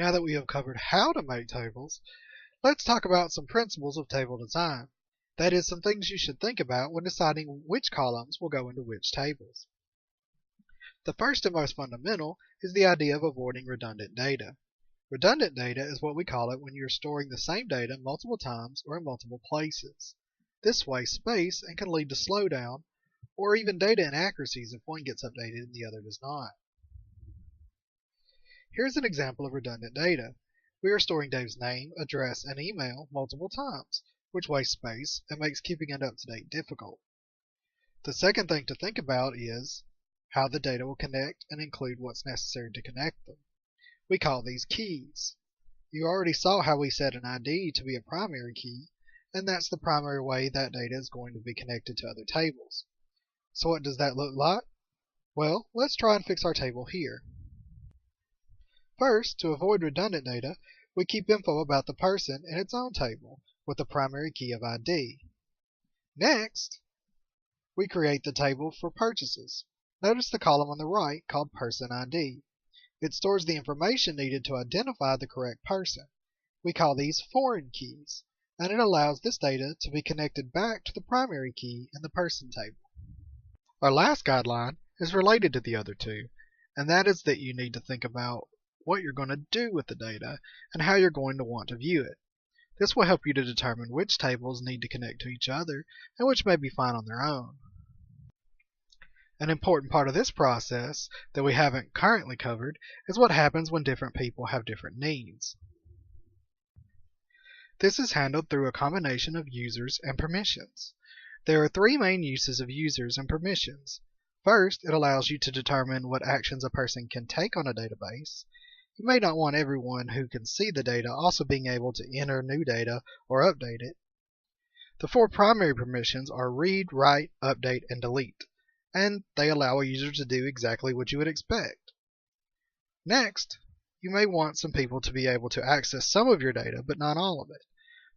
Now that we have covered how to make tables, let's talk about some principles of table design. That is, some things you should think about when deciding which columns will go into which tables. The first and most fundamental is the idea of avoiding redundant data. Redundant data is what we call it when you're storing the same data multiple times or in multiple places. This wastes space and can lead to slowdown or even data inaccuracies if one gets updated and the other does not. Here's an example of redundant data. We are storing Dave's name, address, and email multiple times, which wastes space and makes keeping it up to date difficult. The second thing to think about is how the data will connect and include what's necessary to connect them. We call these keys. You already saw how we set an ID to be a primary key, and that's the primary way that data is going to be connected to other tables. So what does that look like? Well, let's try and fix our table here. First, to avoid redundant data, we keep info about the person in its own table with the primary key of ID. Next, we create the table for purchases. Notice the column on the right called Person ID. It stores the information needed to identify the correct person. We call these foreign keys, and it allows this data to be connected back to the primary key in the person table. Our last guideline is related to the other two, and that is that you need to think about what you're going to do with the data and how you're going to want to view it. This will help you to determine which tables need to connect to each other and which may be fine on their own. An important part of this process that we haven't currently covered is what happens when different people have different needs. This is handled through a combination of users and permissions. There are three main uses of users and permissions. First, it allows you to determine what actions a person can take on a database. You may not want everyone who can see the data also being able to enter new data or update it. The four primary permissions are read, write, update, and delete, and they allow a user to do exactly what you would expect. Next, you may want some people to be able to access some of your data, but not all of it.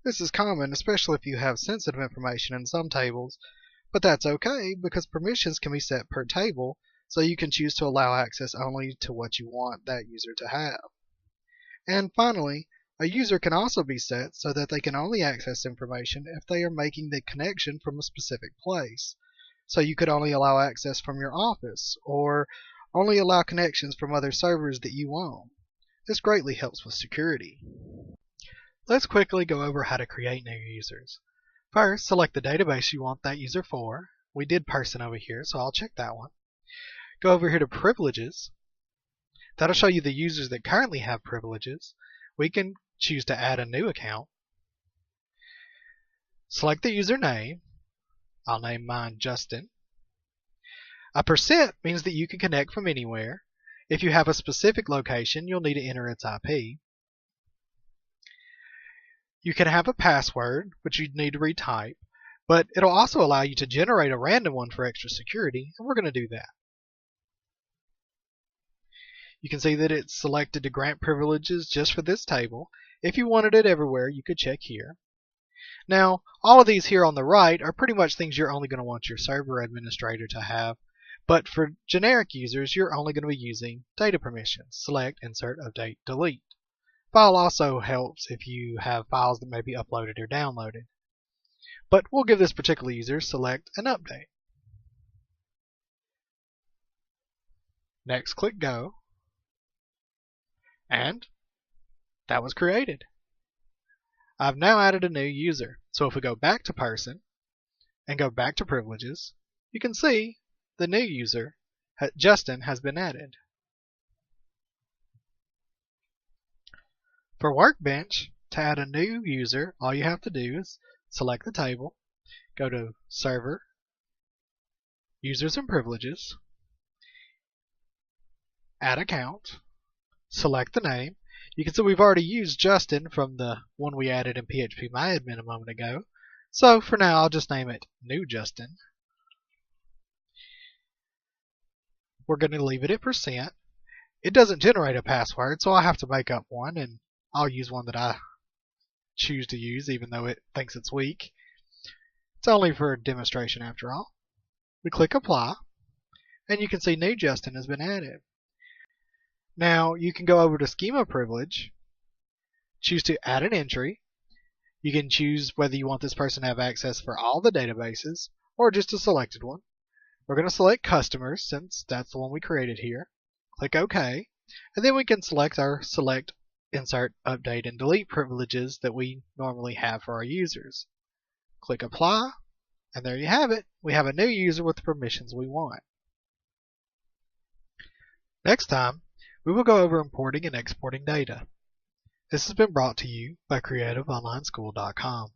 This is common, especially if you have sensitive information in some tables, but that's okay because permissions can be set per table, so you can choose to allow access only to what you want that user to have. And finally, a user can also be set so that they can only access information if they are making the connection from a specific place. So you could only allow access from your office, or only allow connections from other servers that you own. This greatly helps with security. Let's quickly go over how to create new users. First, select the database you want that user for. We did person over here, so I'll check that one. Go over here to privileges. That'll show you the users that currently have privileges. We can choose to add a new account. Select the username. I'll name mine Justin. A percent means that you can connect from anywhere. If you have a specific location, you'll need to enter its IP. You can have a password, which you'd need to retype, but it'll also allow you to generate a random one for extra security, and we're going to do that. You can see that it's selected to grant privileges just for this table. If you wanted it everywhere, you could check here. Now, all of these here on the right are pretty much things you're only going to want your server administrator to have, but for generic users, you're only going to be using data permissions. Select, insert, update, delete. File also helps if you have files that may be uploaded or downloaded. But we'll give this particular user select and update. Next, click Go. And that was created. I've now added a new user. So if we go back to person and go back to privileges, you can see the new user, Justin, has been added. For Workbench, to add a new user, all you have to do is select the table, go to Server, Users and Privileges, Add Account, select the name. You can see we've already used Justin from the one we added in PHPMyAdmin a moment ago. So for now, I'll just name it New Justin. We're going to leave it at %. It doesn't generate a password, so I'll have to make up one, and I'll use one that I choose to use, even though it thinks it's weak. It's only for a demonstration after all. We click Apply, and you can see New Justin has been added. Now you can go over to Schema Privilege, choose to add an entry. You can choose whether you want this person to have access for all the databases or just a selected one. We're going to select Customers since that's the one we created here. Click OK, and then we can select our Select, Insert, Update, and Delete privileges that we normally have for our users. Click Apply, and there you have it. We have a new user with the permissions we want. Next time, we will go over importing and exporting data. This has been brought to you by CreativeOnlineSchool.com.